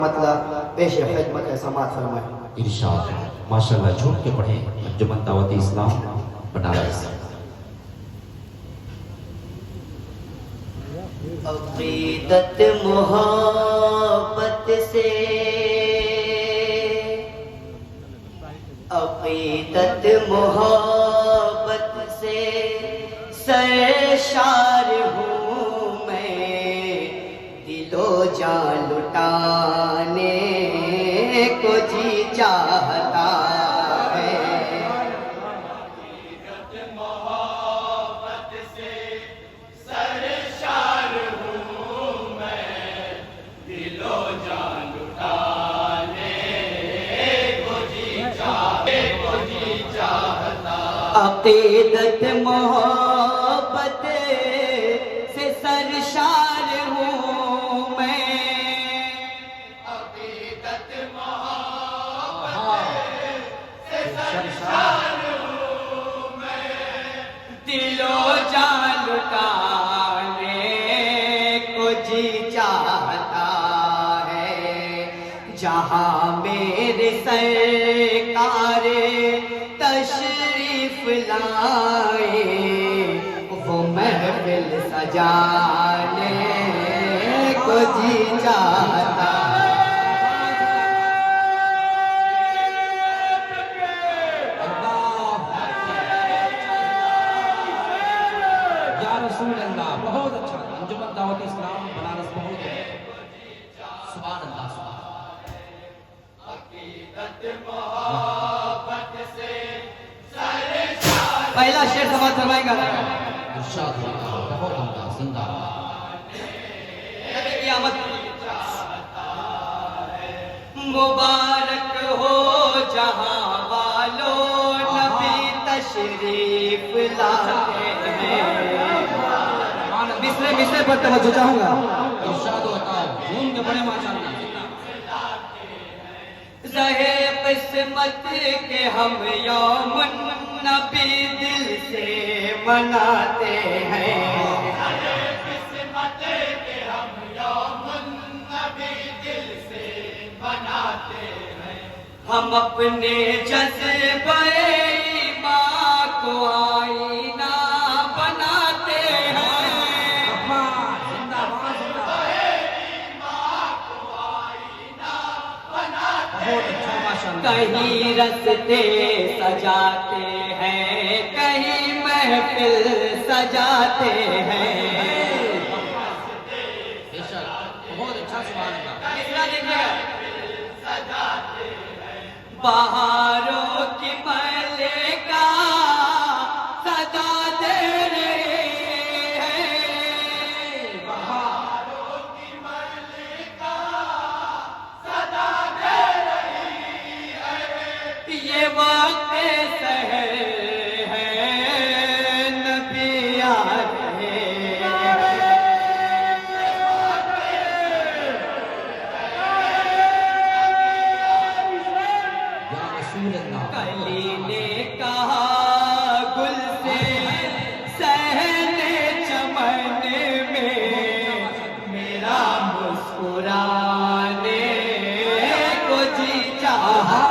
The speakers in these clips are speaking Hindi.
मतलब पेश खिदमत समात फरमाए। इरशाद माशाल्लाह झूम के पढ़े अंजुमन दावत इस्लाम बनारस। अक़ीदत मोहब्बत से, अक़ीदत मोहब्बत से सरशार हूँ मैं, दिलो जान लुटाने को जी चाहता है। अक़ीदत मोहब्बत से सरशार हूँ मैं, दिलो जान लुटाने को जी चाहता। अक़ीदत मोहब्बत से सरशार हूँ मैं, अक़ीदत मोहब्बत से सरशार हूँ मैं, दिलो जान लुटाने को जी चाहता है। जहाँ मेरे सरकार तशरीफ लाए, वो महफिल सजाने को जी चाहता है। या रसूल अल्लाह बहुत अच्छा। अंजुमन दावत इस्लाम बनारस बहुत सुभान अल्लाह सुभान। अक़ीदत मोहब्बत से सरशार पहला शेर समाप्त फरमाएगा। इरशाद बहुत उम्दा जिंदाबाद। क़यामत मुबारक हो जहां वालों, नबी तशरीफ लाते हैं। मिसरे पर तवज्जो चाहूंगा। इरशाद बताओ झूम के पढ़े माशाल्लाह। रहे किस्मत के हम यौम नबी दिल से मनाते हैं। किस्मत के हम यौमुन नबी दिल से मनाते हैं। हम अपने जज्बे ईमान को आईना बनाते हैं। बहुत अच्छा माशाल्लाह। कहीं रस्ते सजाते हैं, कहीं महफिल सजाते हैं। बहुत अच्छा सुभान अल्लाह। तीसरा देखिएगा, बहारों की मलिका सदा दे रही है। बहारों की मलिका सदा दे रही है। ये वक्त सहर है, नबी आ रहे हैं। या रसूल अल्लाह। कली ने कहा गुल से सहने चमन में, मेरा मुस्कुराने को जी चाहा।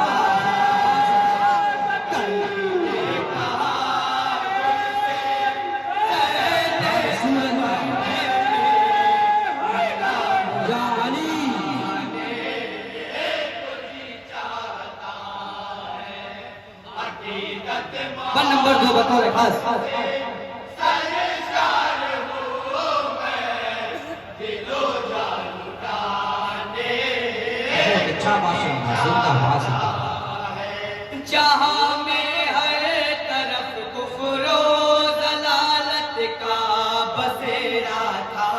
कली ने कहा रसूल अल्लाह। या अली। वन नंबर 2 बतौर खास। सरशार हूँ मैं, दिलो जान लुटाने बहुत अच्छा माशाल्लाह जिंदाबाद जिंदाबाद। जहाँ में हर तरफ कुफ्र और ज़लालत का बसेरा था,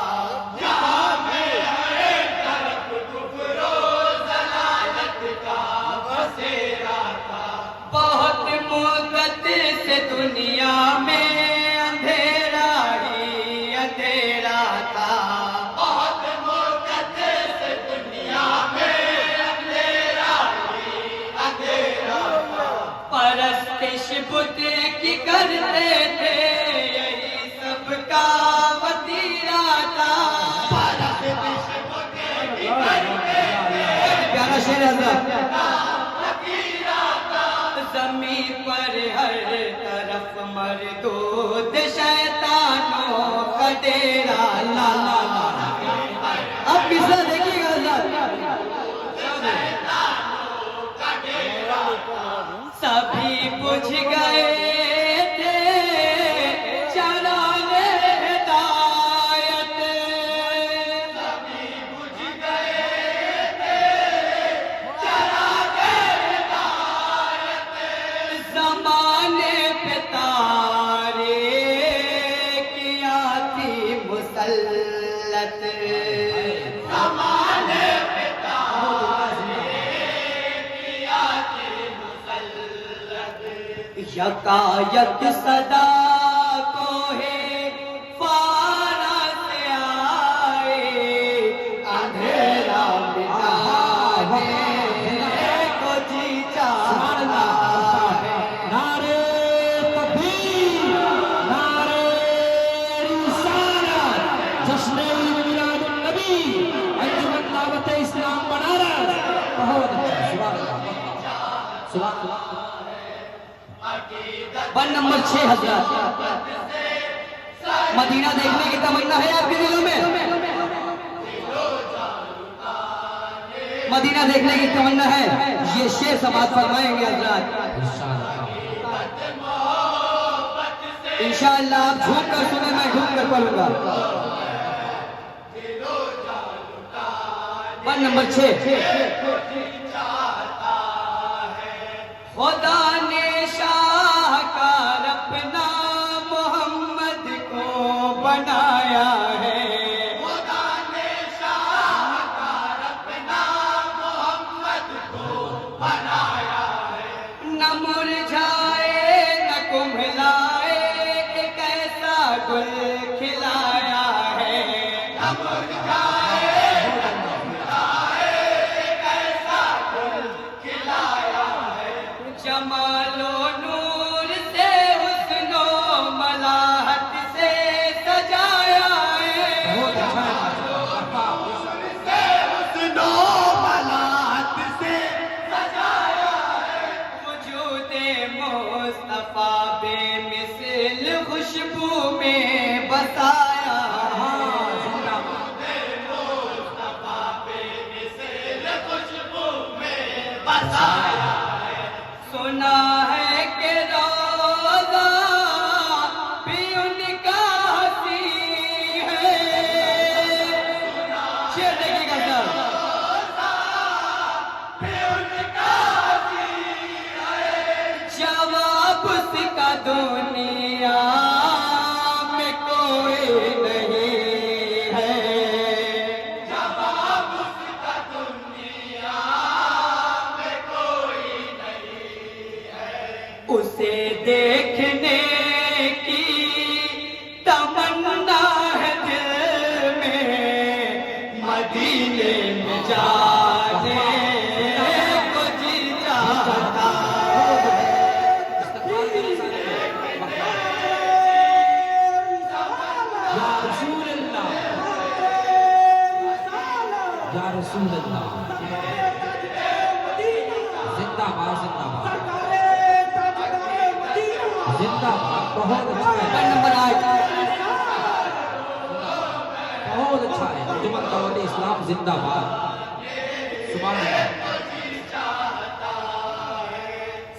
जहाँ में हर तरफ कुफ्र और ज़लालत का बसेरा था। बहुत मुद्दत से दुनिया में अंधेरा ही अंधेरा था। बहुत मुद्दत से दुनिया में अंधेरा ही अंधेरा था। परस्तिश बुत की करते थे, यही सबका वतीरा था। परस्तिश बुत की करते थे, शेर हजरत। जमी पर हर तरफ मरदूद शैतानों का डेरा। ला ला ला। अब किसरा देखिएगा सभी बुझ गए थे चराने हिदायत। सभी बुझ गए थे चराने हिदायत। ज़माने पे तारे किया थी मुसल्लत। ज़माने पे यकायक सदा को है फारा से आए अंधेरा मिटाने को जी चाहता है। नारे तकबीर, नारे रिसालत, जश्न मिलाद नबी, अंजुमन दावत इस्लाम बनारस। बहुत अच्छा, सुभान अल्लाह, सुभान अल्लाह। 1 नंबर 6 हजरत। मदीना देखने की तमन्ना है आपके दिलों में? मदीना देखने की तमन्ना है? ये शेर समाज फरमाएंगे हजरत इंशाअल्लाह। आप झूम कर सुने, मैं झूम कर पढ़ूंगा। 1 नंबर 6। खुदा ने शाहकार अपना मोहम्मद को बनाया है। खुदा ने शाहकार अपना मोहम्मद को बनाया है। न मुरझाए न कुम्हलाए एक ऐसा गुल खिलाया है। न मुरझाए न कुम्हलाए एक ऐसा गुल खिलाया है। जमालो नूर से हुस्नो मलाहत से सजाया है। हुस्नो मलाहत से सजाया है। वजूदे मुस्तफा बेमिसल खुशबू में बसाया है। मुस्तफा बेमिसल खुशबू में बसाया। सुना है कि रोज़ा भी उनका हंसी है। शेर देखिएगा सर। जवाब उसका दुनिया में कोई नहीं है। जवाब उसका दुनिया में कोई नहीं है। उसे देखने की तमन्ना है दिल में। मदीने में जाने को जी चाहता है। या रसूल अल्लाह, या रसूल अल्लाह, जिंदाबाद जिंदाबाद जिंदाबाद। बहुत अच्छा है। 1 नंबर 8। बहुत अच्छा है। अंजुमन दावत इस्लाम जिंदाबाद, सुभान अल्लाह।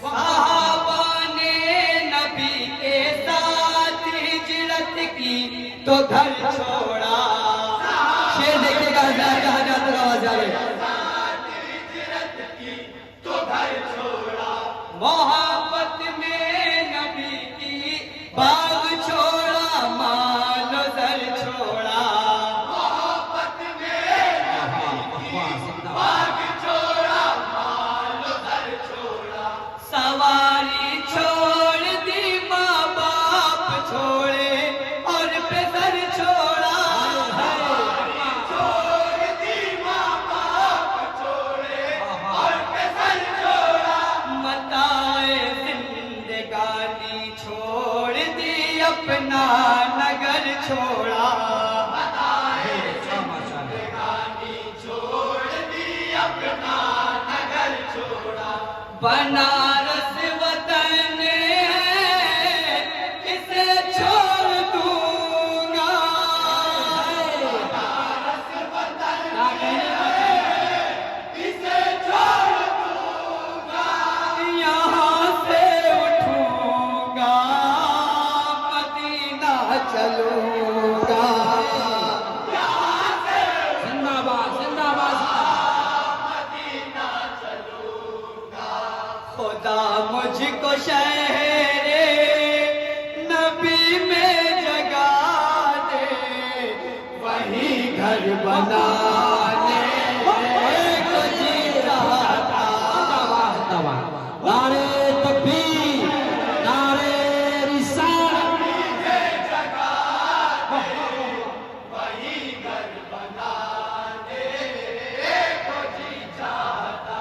सहाबा ने नबी के साथ हिजरत की तो घर छोड़ा। शेर देखिएगा हजार का हजार तक आवाज आ रही। मोहब्बत में नबी की बाग छोड़ा, मालो जर छोड़ा। मोहब्बत में बाग छोड़ा, मालो जर छोड़ा। सवारी छोड़ दी, माँ बाप छोड़े और पे सर छोड़ा। बनारस वतन है इसे छोड़ दूंगा। बनारस वतन है इसे छोड़ दूंगा। यहाँ से उठूंगा मदीना चलूंगा। जिंदाबाद जिंदाबाद मदीना चलूंगा। खुदा मुझको शहरे नबी में जगा दे, वही घर बनाने को जी रहा था। जिंदाबाद नारे तकबीर नारे रिसालत वही घर बनाने को जी चाहता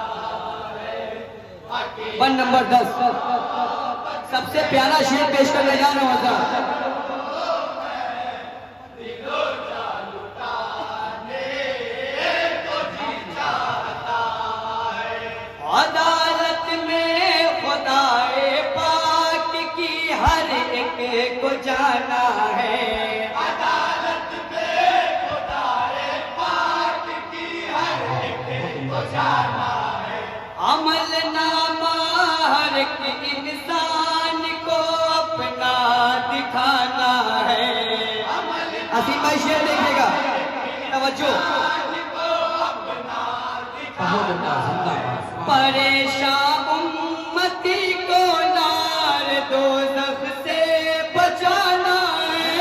है। 1 नंबर 10 सबसे प्यारा शेर पेश करने जा रहा हूं सर। अदालत में खुदाए पाक की हर एक को जाना है। अदालत में खुदाए पाक की हर एक को जाना है। अमल नामा हर एक इंसान को अपना दिखाना है। असीम भाई शेर देखिएगा, तवज्जो। जिंदाबाद परेशान उम्मती को नार दोज़ख से बचाना है।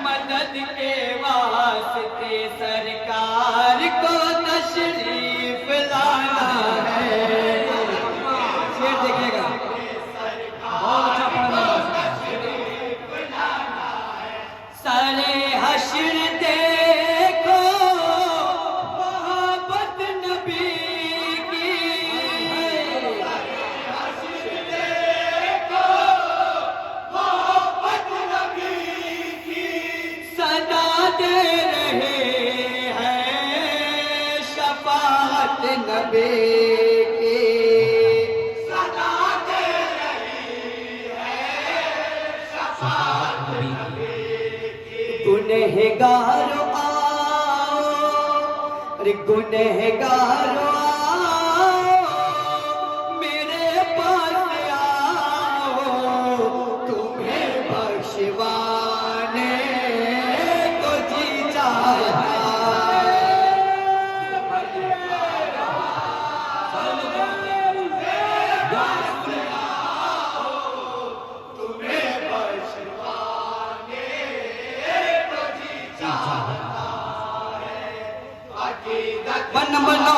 मदद के वास्ते सरकार को तशरीफ लाना है। शेर देखिएगा, सारे हश्र देखो मोहब्बत नबी की। सदा दे रहे हैं शफाअत नबी की। गुनहगार आओ, अरे गुनहगार आओ, मेरे पास आओ, तुम्हें बख्शवाने को जी चाहता है। वन नंबर 9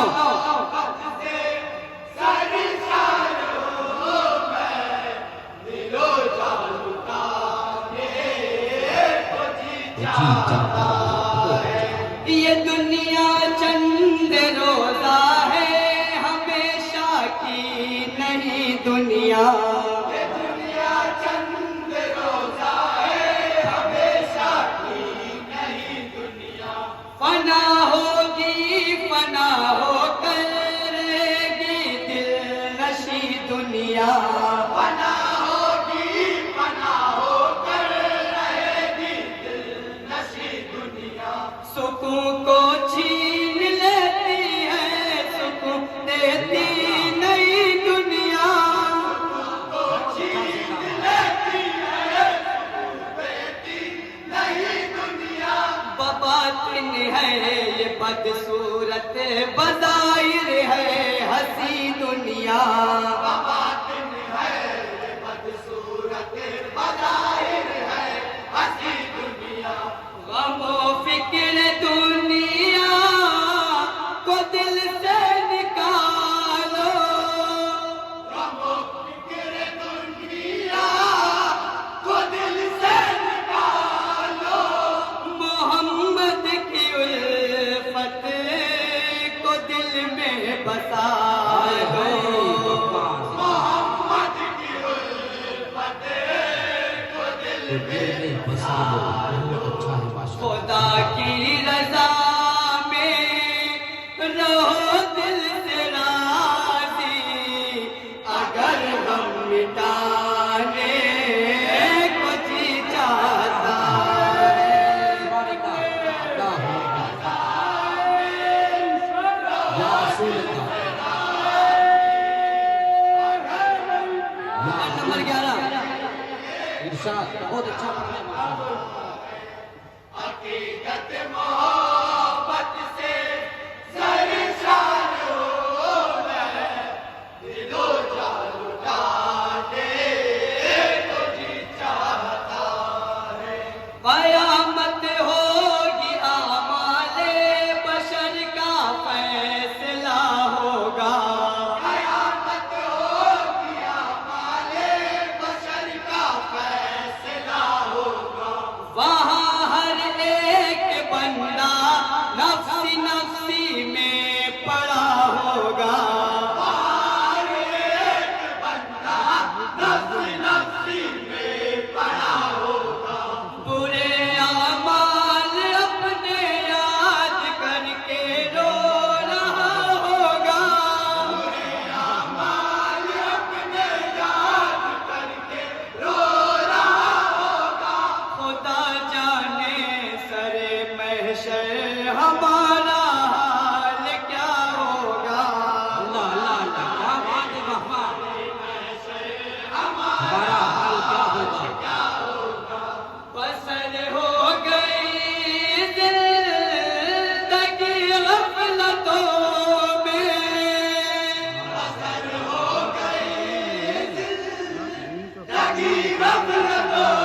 ये दुनिया चंद रोजा है हमेशा की नहीं दुनिया। फना होगी फना हो करेगी दिल नशी दुनिया। सुकून को छीन लेती है, सुकून देती नहीं दुनिया। बबातिन है ये बदसूरत, बज़ाहिर है हंसी दुनिया। गमो फिक्र दुनिया को दिल से निकालो। मोहम्मद की उल्फत को दिल में बसा लो। खुदा महशर हमारा हाल क्या होगा। अल्लाह अल्लाह अल्लाह, क्या बात है बाबा, हमारा हाल क्या होगा। बसर हो गई जिंदगी गफलतों में, बसर हो गई जिंदगी गफलतों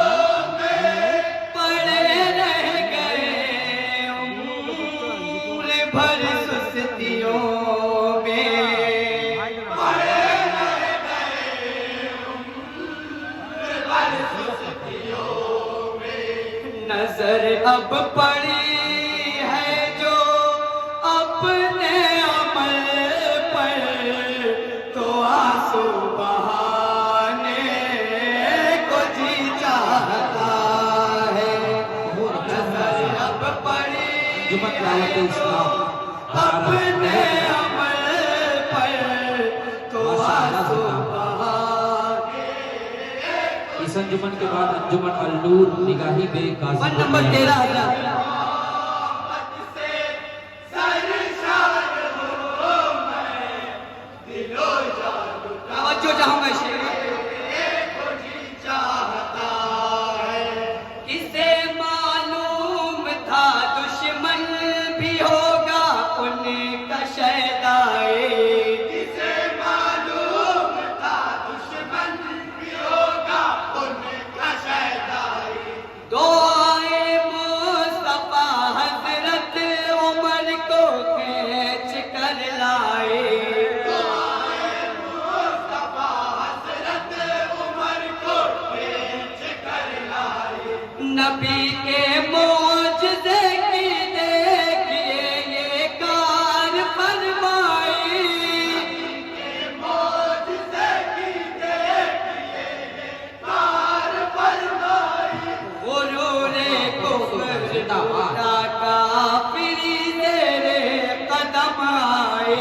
में, पड़े रह गए उम्र भर सुस्तियों में, पड़े रह गए उम्र भर सुस्तियों में। नजर अब पड़ी है जो अपने अमल पर, तो आंसू बहाने को जी चाहता है। नजर अब पड़ी जुम्मन दावत इस्लाम अपने अमल पर, तो आंसू बहाने। इस अंजुमन के बाद अंजुमन अल-नूर निगाही बे काजी 13,000 तवज्जो चाहूंगा शेर। किसे मालूम था दुश्मन भी होगा उनका शैदाए, किसे मालूम था दुश्मन भी होगा उनका शैदाए। दुआए मुस्तफा हजरत उमर को खींच कर लाए, नबी के मौजज़े की देखिए ये कार फरमाई, मौजज़े की देखिए ये कार फरमाई। गुरूरे कुफ्र टूटा काफिरी तेरे कदम आए,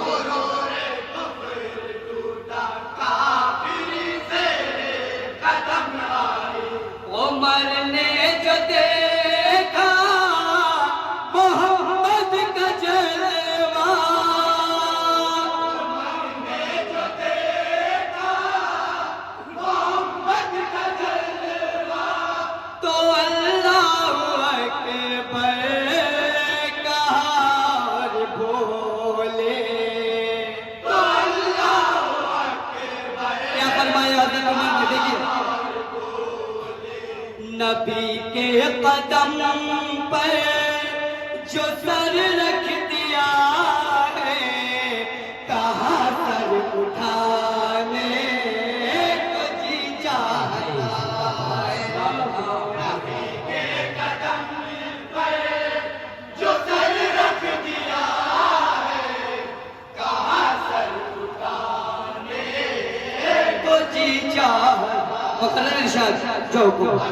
गुरूरे कुफ्र टूटा काफिरी तेरे कदम आए। उमर ने जो देखा मोहम्मद का जलवा, उमर ने जो देखा मोहम्मद का जलवा, तो अल्लाह अकबर कहा और बोले, तो अल्लाह अकबर। क्या फरमाया हज़रत उमर ने, देखिए नबी के कदम पर जो सर रख दिया है, कहा सर उठाने को जी चाहता है। नबी के कदम पर जो सर रख दिया है, कहा सर उठाने को जी चाहता। मुकर्रर इरशाद जो को बहुत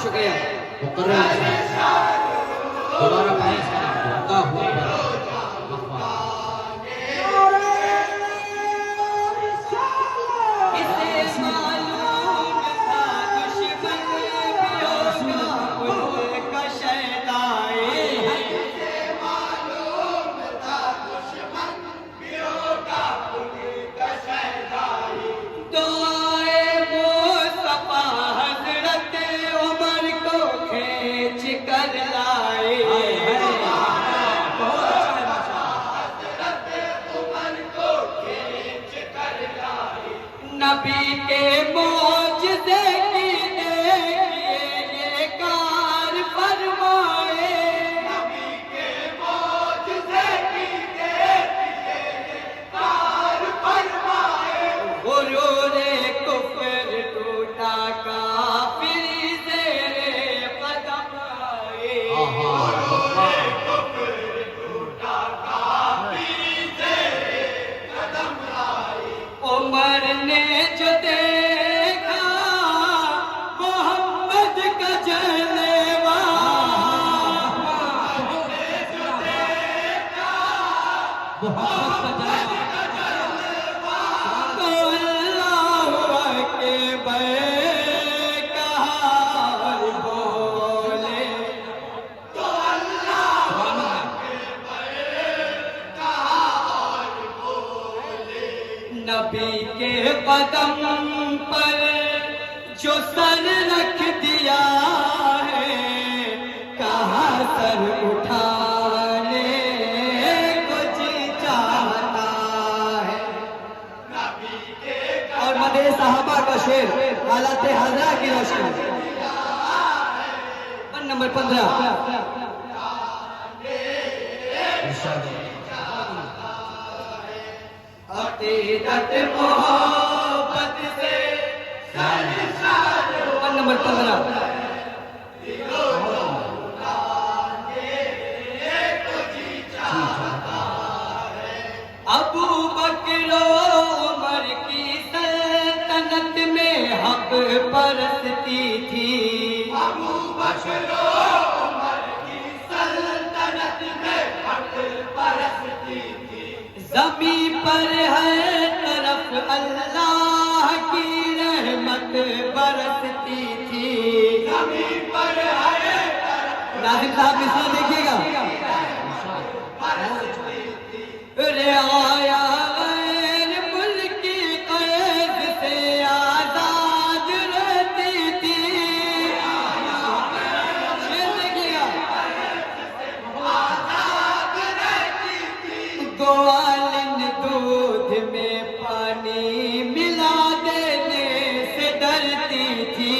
शुक्रिया। मुकर्रर दोबारा पढ़ें इसका नाम अल्लाह हू अकबर। इसे मालूम था दुश्मन भी होगा उनका शैदाए, इसे मालूम था दुश्मन भी होगा उनका शैदाए। दुआए मुस्तफा हजरत उमर को खींच कर नंबर 15। अकीदत मोहब्बत से नंबर 15। अबू बकर उमर की सल्तनत में हक परस्ती थी। अबू बकर उमर की सल्तनत में हक परस्ती थी। ज़मीं पर हर तरफ अल्लाह की रहमत बरसती थी। ज़मीं पर हर तरफ नाहिद साहब मिसरा देखिएगा। रियाया गैर मुल्की कैद से आजाद रहती थी। शेर देखिएगा। ग्वालिन दूध में पानी मिला देने से डरती थी।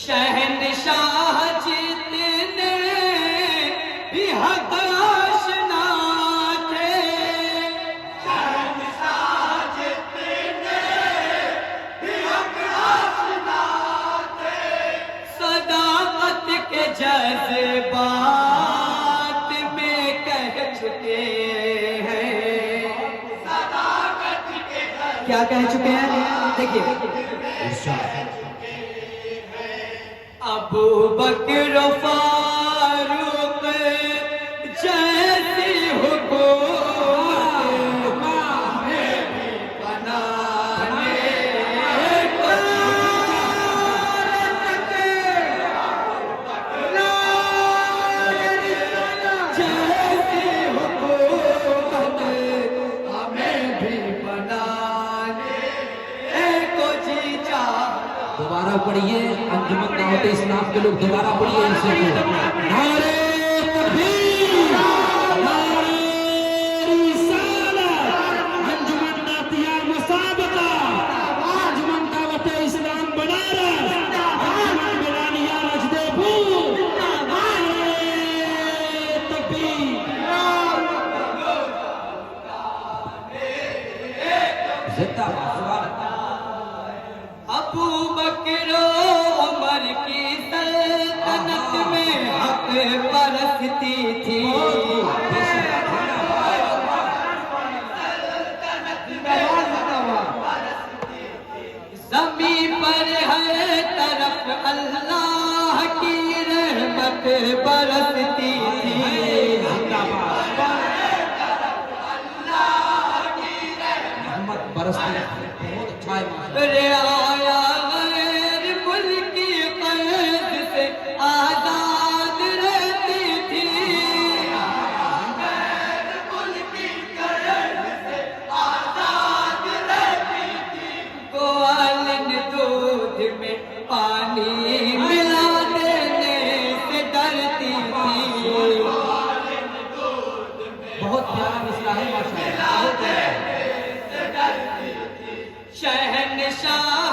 शहनशाह जितने भी हक आशना थे। शहंशाह जितने भी हक आशना थे। सदाकत के जज्बात में कह चुके हैं। सदाकत के क्या कह चुके हैं? देखिए। अबू बकर फारूक जैसी हुकूमत बनाने को जैसी हुकूमत हमें भी बनाने को जी चाह। दोबारा पढ़िए, अंजुमन दावत इस्लाम के लोग दोबारा पढ़िए इनसे। नारे तकबीर, नारे रिसालत, अंजुमन नातिया मुसाबका, अंजुमन दावत इस्लाम बनारस, अंजुमन बिलानिया रजदेपुर। नारे तकबीर, जिंदाबाद। अबू बकर उमर की सल्तनत में हक परस्ती थी। ज़मीं पर हर तरफ अल्लाह की रहमत बरसती थी। रहमत बरसती है। बहुत अच्छा है माशाअल्लाह। रियाया गैर मुल्की कैद से आजाद रहती थी। गैर मुल्की कैद से आजाद रहती थी। ग्वालिन दूध में पानी मिला देने से डरती थी। बहुत प्यारा मिसरा है माशाअल्लाह। शहनशाह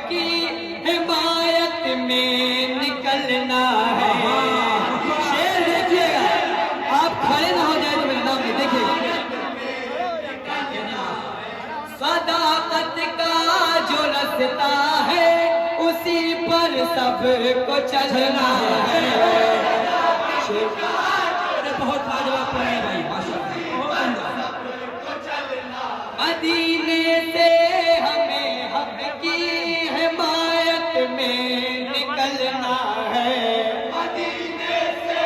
की हिमायत में निकलना है। शेर देखिएगा, आप खड़े ना हो जाए तो मेरे नाम नहीं देखिएगा। सदाकत का जो रास्ता है उसी पर सबको चलना है। बहुत लाजवाब पढ़े भाई, माशाअल्लाह। मदीने से हमें हक की हिमायत में निकलना है। मदीने से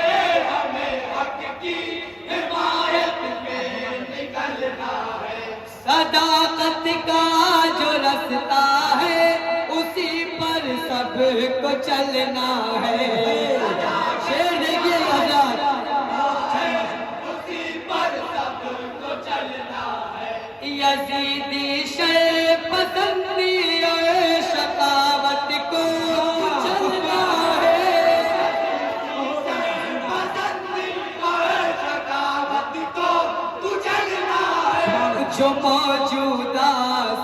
हमें हक की हिमायत में निकलना है। सदाकत का जो रास्ता है उसी पर सबको चलना है। शेर देखिए हज़रात, उसी पर सबको चलना है। यजीदी शे पसंदी और शकावत को चलना है। पसंदी और शकावत को तू चलना है। जो मौजूदा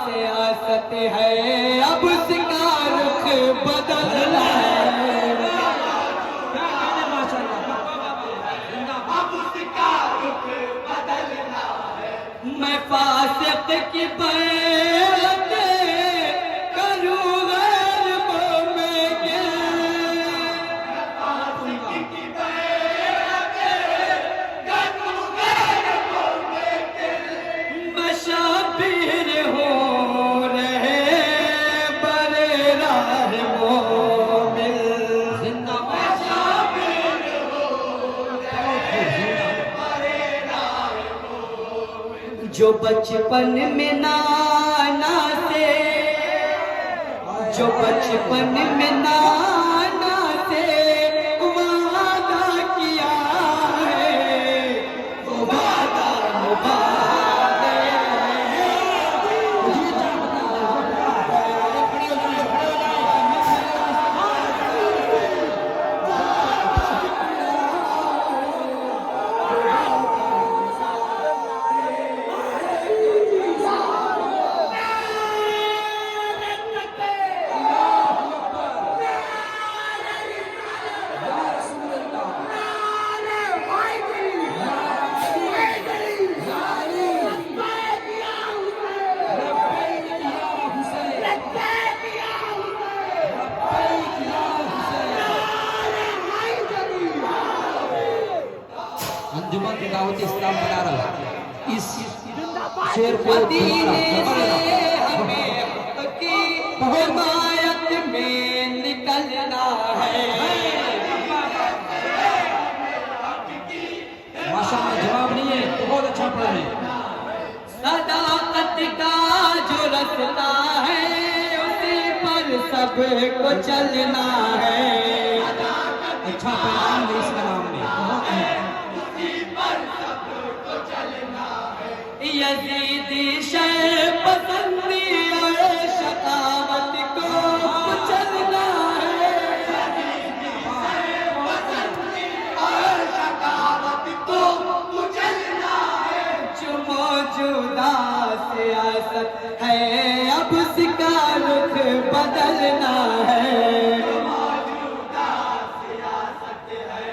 सियासत है अब उसका रुख बदलना है। अब उसका रुख बदलना है। मैं फासिक की बैत करूँ गैर मोमिन के। फासिक की बैत करूँ गैर मोमिन के। मैं शाबिर हो रहे बरे राह मोमिन। जो बचपन में नाना से, जो बचपन में नाना से वादा किया है वो वादा निभाए। अंजुमन दावत इस्लाम बना रहा। इस शेर को मदीने से हमें हक की हिमायत में निकलना है। माशाअल्लाह, जवाब नहीं है तो बहुत अच्छा पढ़ रहे हैं। सदाकत का जो रास्ता है उसी पर सबको चलना है। अच्छा पैगाम है इस कलाम में, बहुत है। यजीदी शे पसंदी और शकावत को चलना है। और शकावत को तू चलना है। जो मौजूदा सियासत है अब उसका रुख बदलना है। मौजूदा सियासत है,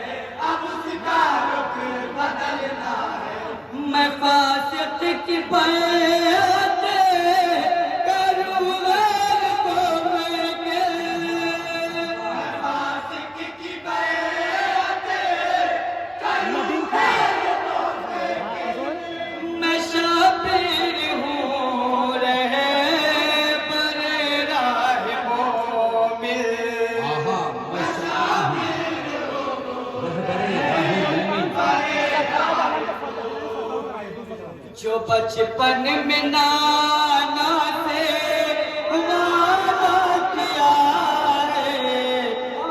अब उसका रुख बदलना है। मैं फासिक की बैत करूँ गैर मोमिन के। फासिक की बैत करूँ गैर मोमिन के। मैं शाबिर हूँ रहे बरे राह मोमिन। आहा, माशाअल्लाह। जो बचपन में नाना से वादा किया है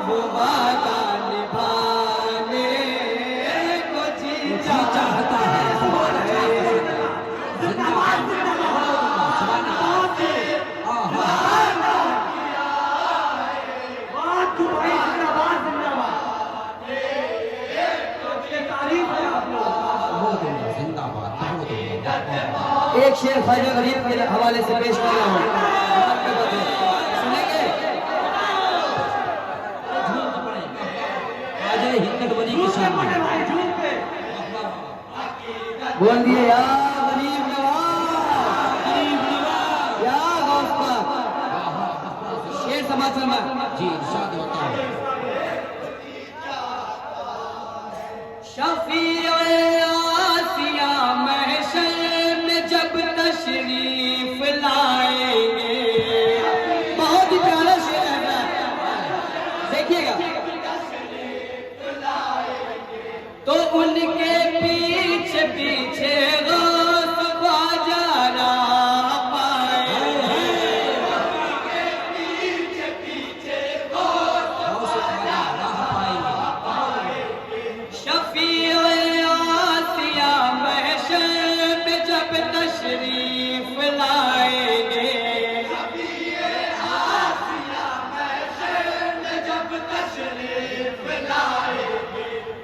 वो वादा निभाने को जी चाहता है। एक शेर ख्वाजा गरीब के हवाले से पेश कर रहा हूँ, सुनेंगे। निशान में। बोल दिए या गरीब नवाज, गरीब नवाज। या गौस पाक। शेर समाज फरमाए। जी इरशाद होता है। शफीए आसिया महशर में जब तशरीफ लाएंगे। बहुत ही प्यारा शेर है, देखिएगा। तो उनके पीछे पीछे गौस ख्वाजा राह पाएंगे। शफीए आसिया महशर में जब तशरीफ लाएंगे।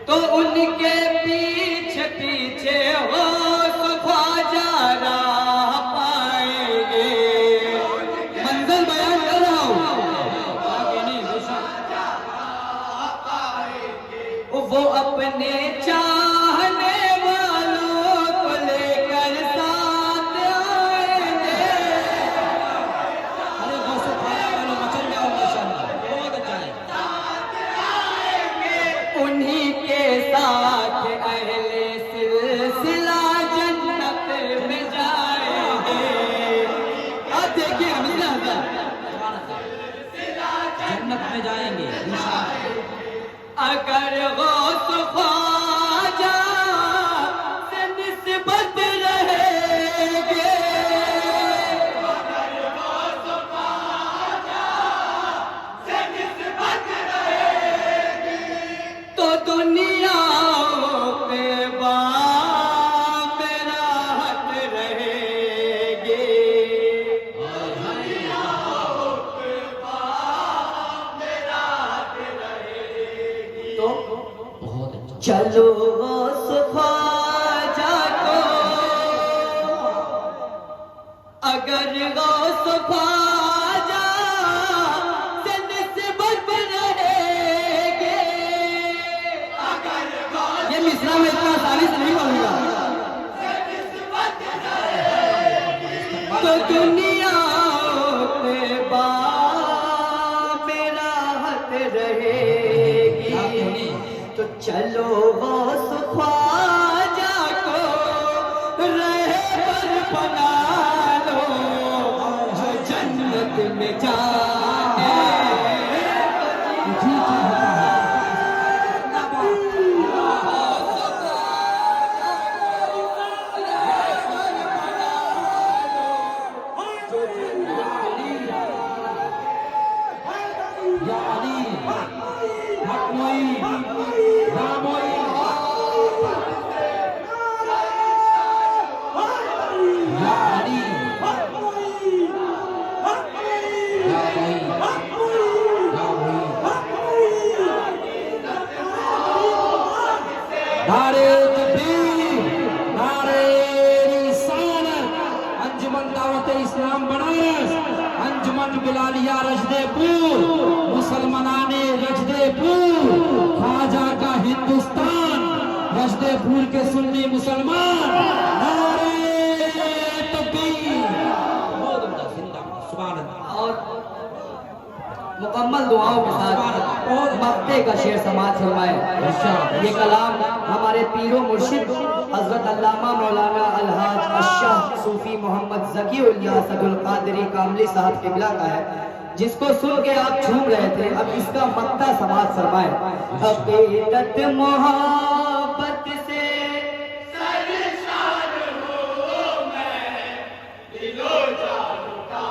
तो उनके पीछे पीछे हो तो ख्वाजा राह पाएंगे। मंजिल बयान कर रहा हूँ। वो अपने चाहने वालों को लेकर साथ आएंगे। अरे गौस खाया वालों मचल जाओ माशाअल्लाह, बहुत अच्छा है। उन्हीं के साथ अहले सिलसिला जन्नत में जाएंगे। अब देखिए हमीदा जन्नत में जाएंगे इंशाअल्लाह। अगर गौस ख्वाजा से निस्बत रहेगे। तो दुनिया पे बाम राहत रहेगी। तो बहुत अच्छा। चलो गौस ख्वाजा को, अगर गौस ख्वाजा से निस्बत रहेगे। ये मिसरा में इतना आसानी से नहीं बोलूंगा। तो दुनिया पे बाम राहत रहेगी। तो चलो गौस ख्वाजा को रहबर बना लो, जो जन्नत में जाने। या अली हक मोई रामोई या अली या मोई या मोई। नारे तकबीर, नारे रिसालत। अंजुमन दावत इस्लाम बनारस, अंजुमन बिलालिया रजदेपुर, मुसलमानाने रजदेपुर, ख्वाजा का हिंदुस्तान, रजदेपुर के सुन्नी मुसलमान। नारे तकबीर। बहुत अच्छा, जिंदाबाद, सुभान अल्लाह। और मुकम्मल दुआओं के साथ मक्ते का शेर समाज फरमाए। ये कलाम हमारे पीरो मुर्शिद हजरत अल्लामा मौलाना अलहाज अशाह सूफी मोहम्मद ज़कीउल्लाह असदुल कादरी कामली साहब किबला का है, जिसको सुन के आप झूम रहे थे। अब इसका मक्ता समाज फरमाए। अकीदत मोहब्बत से सरशार हूँ मैं, दिलो जान का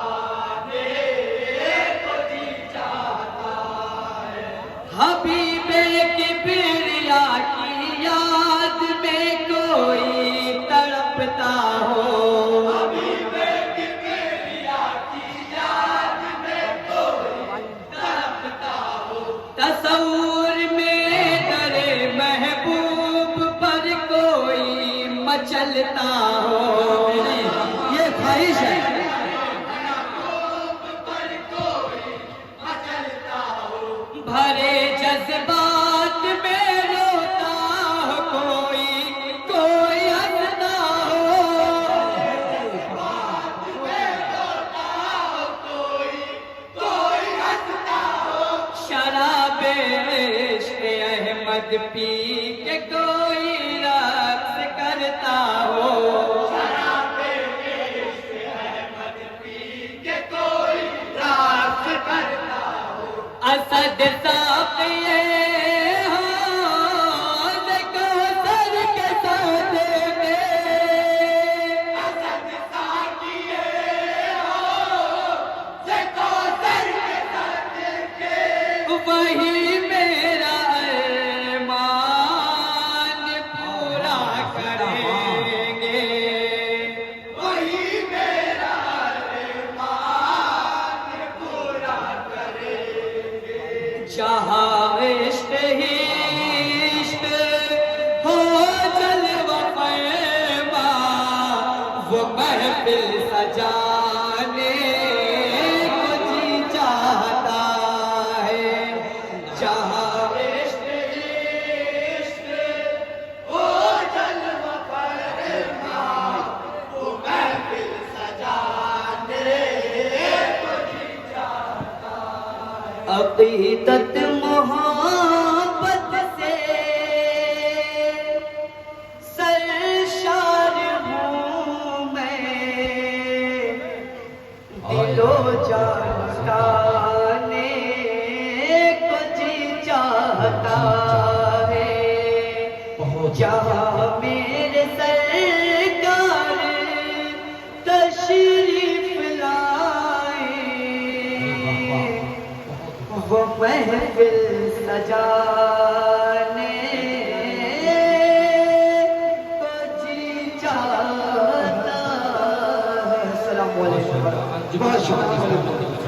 देखो जी चाहता है। हबीबे किबरिया की याद में कोई तड़पता हो। हबीबे किबरिया की याद में कोई तड़पता हो। तसव्वुर में दरे महबूब पर कोई मचलता हो। ये ख्वाहिश है। भरे जज्बात में रोता मद पी के कोई रक्स करता हो, शराबे इश्क है मद पी के कोई रक्स करता हो। असद साक़िए हौज़ कौसर के सौदे में, असद साक़िए हौज़ कौसर के सदके, वही मेरा अरमान पूरा करेंगे। वही मेरा अरमान पूरा करेंगे। जहाँ इश्क ही इश्क हो जलवा फ़रमा, वो महफिल सजाने को जी चाहता है। जहाँ इश्क ही इश्क ओ जलवा फरमा, वो महफिल सजाने को जी चाहता है। अक़ीदत मोहब्बत से सरशार हूँ मैं, दिलो जान काने को जी चाहता है। जहाँ मेरे सरकार तशरीफ लाए, वो महफिल सजाने को जी चाहता है। अस्सलाम वालेकुम। बहुत शुक्रिया।